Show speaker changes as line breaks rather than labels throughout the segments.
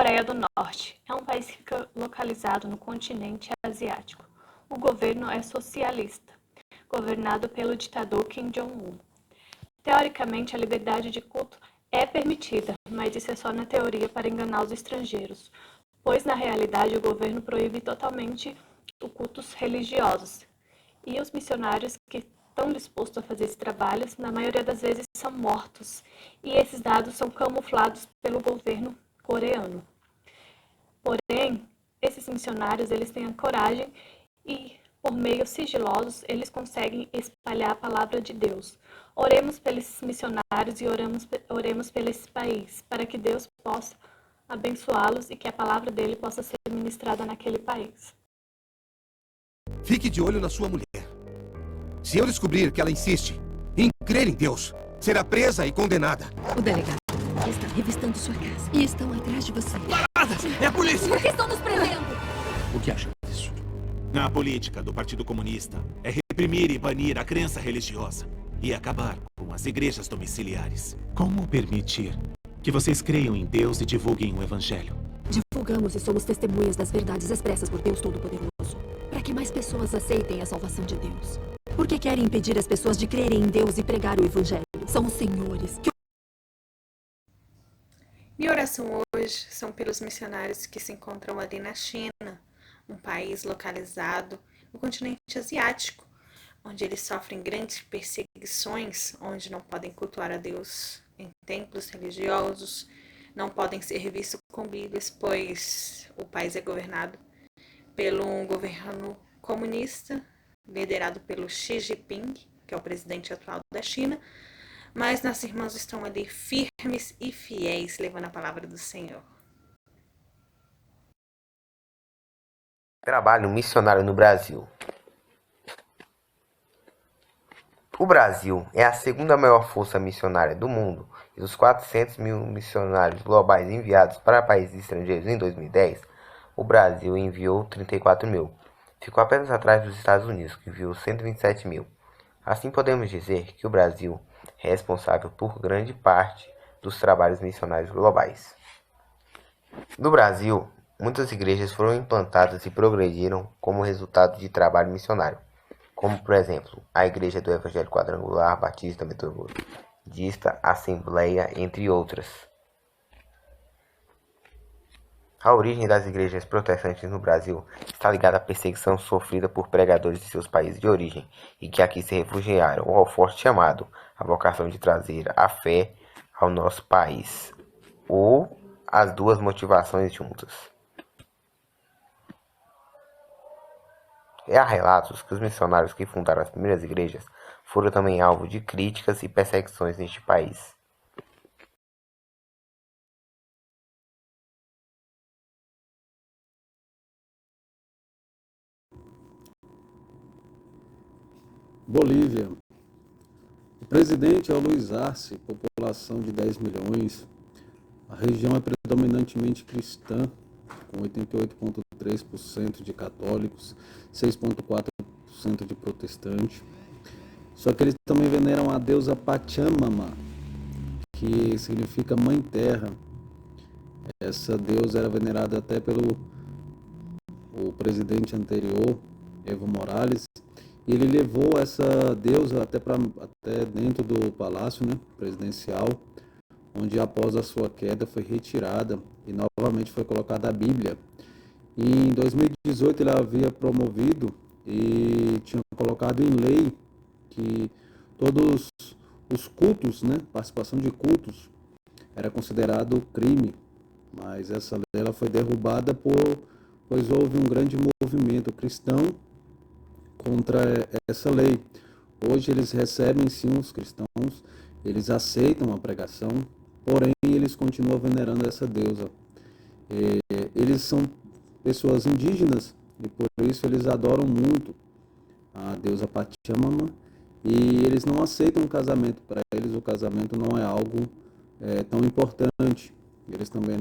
Coreia do Norte é um país que fica localizado no continente asiático. O governo é socialista, governado pelo ditador Kim Jong-un. Teoricamente, a liberdade de culto é permitida, mas isso é só na teoria para enganar os estrangeiros, pois na realidade o governo proíbe totalmente os cultos religiosos. E os missionários que estão dispostos a fazer esse trabalho, na maioria das vezes, são mortos. E esses dados são camuflados pelo governo coreano. Porém, esses missionários, eles têm a coragem e, por meios sigilosos, eles conseguem espalhar a palavra de Deus. Oremos pelos missionários e oremos pelo esse país, para que Deus possa abençoá-los e que a palavra dele possa ser ministrada naquele país.
Fique de olho na sua mulher. Se eu descobrir que ela insiste em crer em Deus, será presa e condenada.
O delegado está revistando sua casa e estão atrás de você.
Paradas! É a polícia!
Por que estão nos prendendo?
O que acha disso?
A política do Partido Comunista é reprimir e banir a crença religiosa e acabar com as igrejas domiciliares. Como permitir que vocês creiam em Deus e divulguem o Evangelho?
Divulgamos e somos testemunhas das verdades expressas por Deus Todo-Poderoso, para que mais pessoas aceitem a salvação de Deus. Por que querem impedir as pessoas de crerem em Deus e pregar o Evangelho? São os senhores que...
Minha oração hoje são pelos missionários que se encontram ali na China, um país localizado no continente asiático, onde eles sofrem grandes perseguições, onde não podem cultuar a Deus em templos religiosos, não podem ser vistos com Bíblias, pois o país é governado pelo governo comunista, liderado pelo Xi Jinping, que é o presidente atual da China, mas nossos irmãos estão ali firmes e fiéis, levando a palavra do Senhor.
Trabalho missionário no Brasil. O Brasil é a segunda maior força missionária do mundo e dos 400 mil missionários globais enviados para países estrangeiros em 2010, o Brasil enviou 34 mil. Ficou apenas atrás dos Estados Unidos, que enviou 127 mil. Assim podemos dizer que o Brasil é responsável por grande parte dos trabalhos missionários globais. No Brasil, muitas igrejas foram implantadas e progrediram como resultado de trabalho missionário, como, por exemplo, a Igreja do Evangelho Quadrangular, Batista, Metodista, Assembleia, entre outras. A origem das igrejas protestantes no Brasil está ligada à perseguição sofrida por pregadores de seus países de origem e que aqui se refugiaram, ou ao forte chamado, a vocação de trazer a fé ao nosso país, ou as duas motivações juntas. Há relatos que os missionários que fundaram as primeiras igrejas foram também alvo de críticas e perseguições neste país.
Bolívia. O presidente é o Luiz Arce, população de 10 milhões. A região é predominantemente cristã, com 88,3% de católicos, 6,4% de protestantes. Só que eles também veneram a deusa Pachamama, que significa Mãe Terra. Essa deusa era venerada até pelo o presidente anterior, Evo Morales. E ele levou essa deusa até dentro do palácio, né, presidencial, onde após a sua queda foi retirada e novamente foi colocada a Bíblia. E em 2018 ele havia promovido e tinha colocado em lei que todos os cultos, né, participação de cultos, era considerado crime. Mas essa lei ela foi derrubada pois houve um grande movimento cristão contra essa lei. Hoje eles recebem sim os cristãos, eles aceitam a pregação, porém eles continuam venerando essa deusa. Eles são pessoas indígenas e por isso eles adoram muito a deusa Pachamama e eles não aceitam o casamento. Para eles o casamento não é algo tão importante. Eles também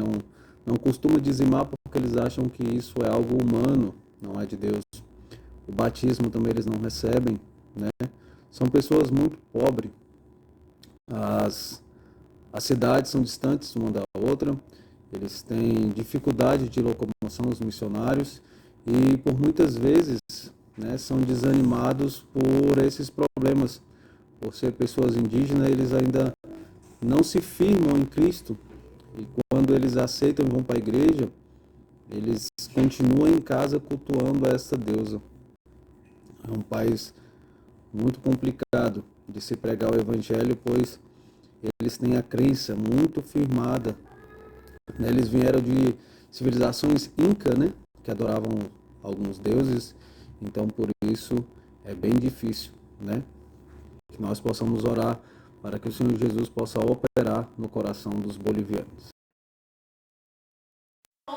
não costumam dizimar porque eles acham que isso é algo humano, não é de Deus. O batismo também eles não recebem, né? São pessoas muito pobres. As cidades são distantes uma da outra Eles têm dificuldade de locomoção, os missionários, e por muitas vezes, né, são desanimados por esses problemas. Por ser pessoas indígenas, eles ainda não se firmam em Cristo. E quando eles aceitam e vão para a igreja, eles continuam em casa cultuando essa deusa. É um país muito complicado de se pregar o evangelho, pois eles têm a crença muito firmada. Eles vieram de civilizações inca, né, que adoravam alguns deuses, então por isso é bem difícil, né, que nós possamos orar para que o Senhor Jesus possa operar no coração dos bolivianos.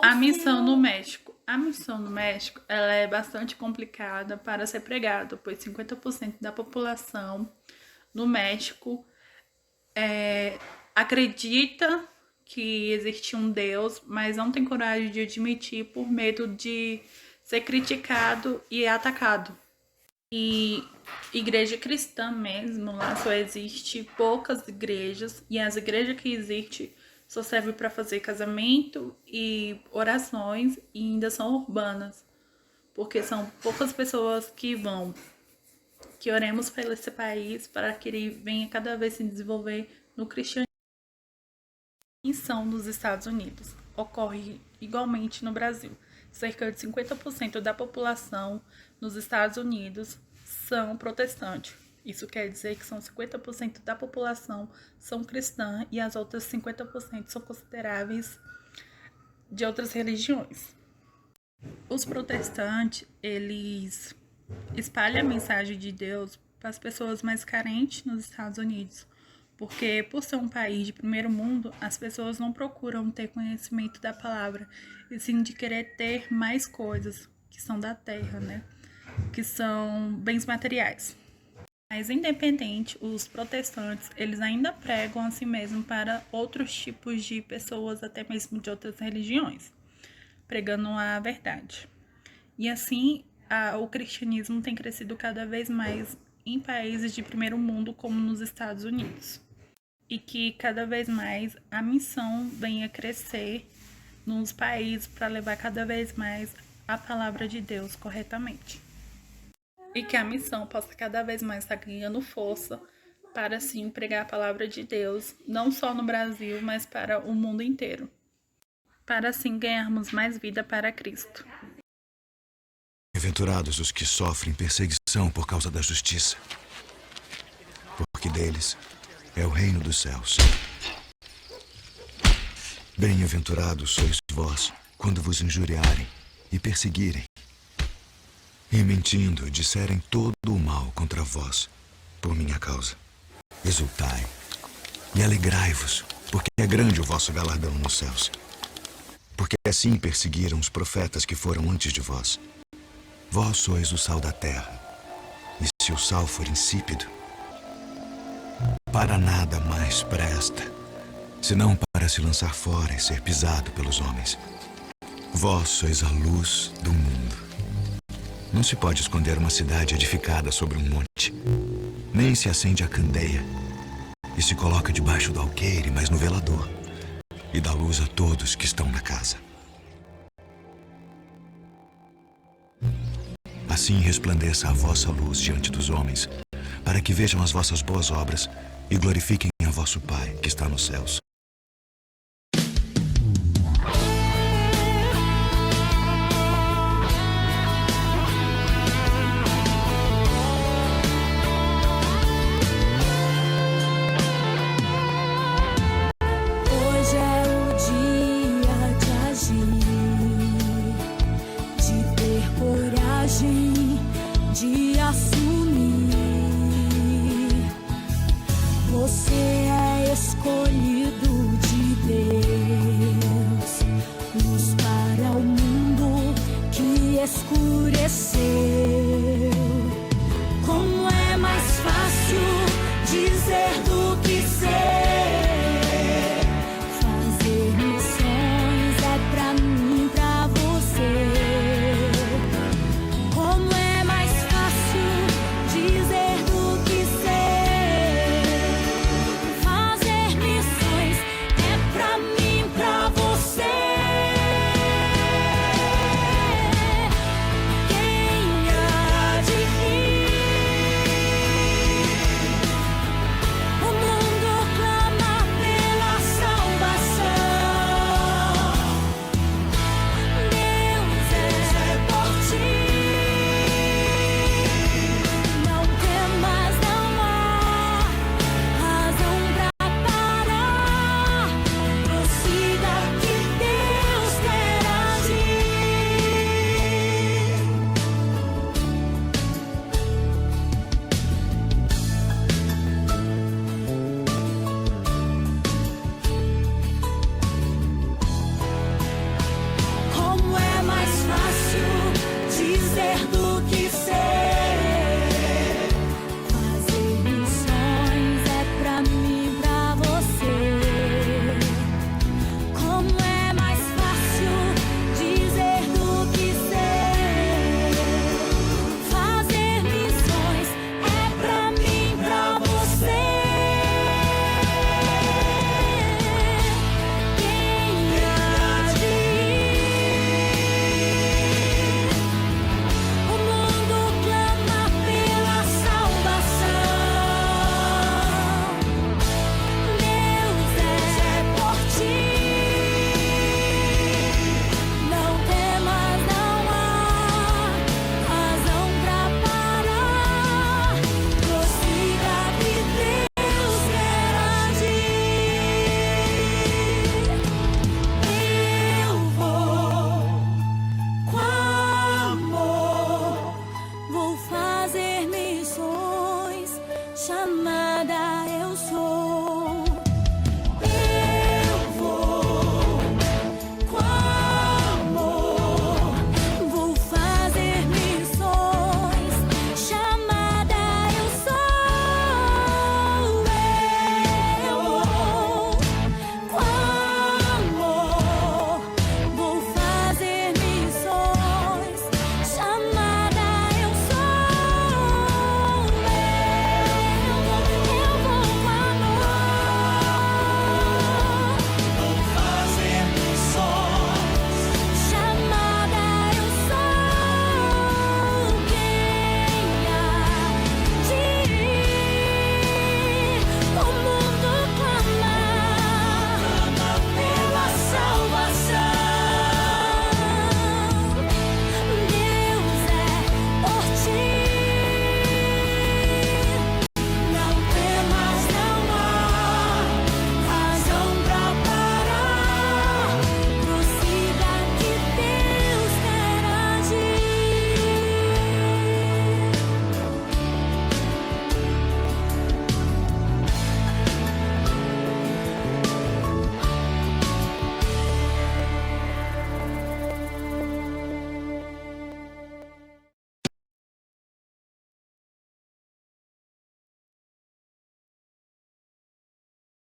A missão no México. A missão no México, ela é bastante complicada para ser pregada, pois 50% da população no México acredita que existe um Deus, mas não tem coragem de admitir por medo de ser criticado e atacado. E igreja cristã mesmo, lá só existe poucas igrejas, e as igrejas que existem só servem para fazer casamento e orações, e ainda são urbanas, porque são poucas pessoas que vão. Que oremos por esse país para que ele venha cada vez se desenvolver no cristianismo. Missão nos Estados Unidos ocorre igualmente no Brasil. Cerca de 50% da população nos Estados Unidos são protestantes. Isso quer dizer que são 50% da população são cristã e as outras 50% são consideráveis de outras religiões. Os protestantes, eles espalham a mensagem de Deus para as pessoas mais carentes nos Estados Unidos. Porque, por ser um país de primeiro mundo, as pessoas não procuram ter conhecimento da palavra, e sim de querer ter mais coisas que são da terra, né? Que são bens materiais. Mas, independente, os protestantes, eles ainda pregam a si mesmos para outros tipos de pessoas, até mesmo de outras religiões, pregando a verdade. E assim, o cristianismo tem crescido cada vez mais em países de primeiro mundo, como nos Estados Unidos. E que cada vez mais a missão venha crescer nos países para levar cada vez mais a palavra de Deus corretamente. E que a missão possa cada vez mais estar ganhando força para, sim, pregar a palavra de Deus, não só no Brasil, mas para o mundo inteiro. Para, assim, ganharmos mais vida para Cristo.
Bem-aventurados os que sofrem perseguição por causa da justiça, porque deles é o reino dos céus. Bem-aventurados sois vós, quando vos injuriarem e perseguirem, e mentindo disserem todo o mal contra vós, por minha causa. Exultai e alegrai-vos, porque é grande o vosso galardão nos céus. Porque assim perseguiram os profetas que foram antes de vós. Vós sois o sal da terra, e se o sal for insípido, para nada mais presta, senão para se lançar fora e ser pisado pelos homens. Vós sois a luz do mundo. Não se pode esconder uma cidade edificada sobre um monte, nem se acende a candeia e se coloca debaixo do alqueire, mas no velador, e dá luz a todos que estão na casa. Assim resplandeça a vossa luz diante dos homens, para que vejam as vossas boas obras e glorifiquem a vosso Pai que está nos céus.
Hoje é o dia de agir, de ter coragem, de assim